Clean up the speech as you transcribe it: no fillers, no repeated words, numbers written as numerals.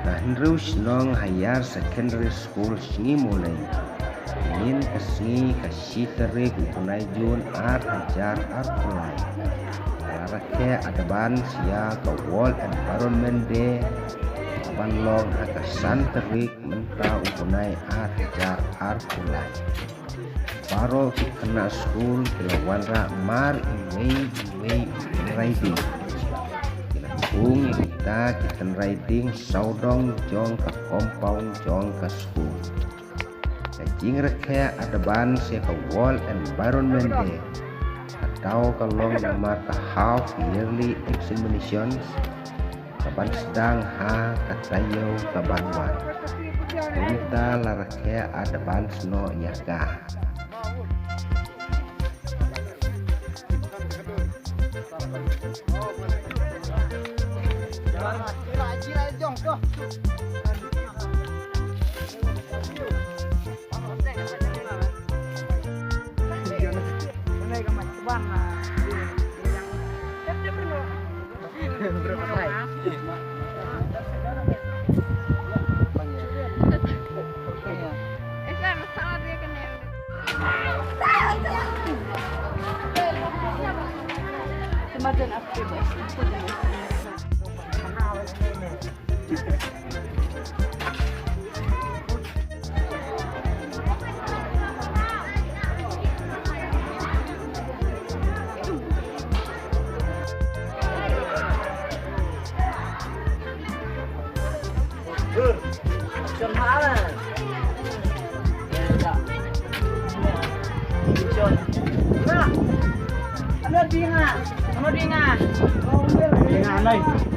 Kahenrus nong Higher Secondary School sengi mulai ingin kesengi kasih terik unai Jun hajar kulai larake adaban sia ke World Environment Day aban long hakasan terik mentah unai hajar kulai paro kena school kilawanra mar iwei riding kung kita riding saudong jong ke compound jong ke school kajing rekaya adaban sia ke World Environment Day atau kalau nama ke half yearly examinations kaban sedang katayo kabanwan kita larakaya adaban sno yaga Ano dinga? Dinga này.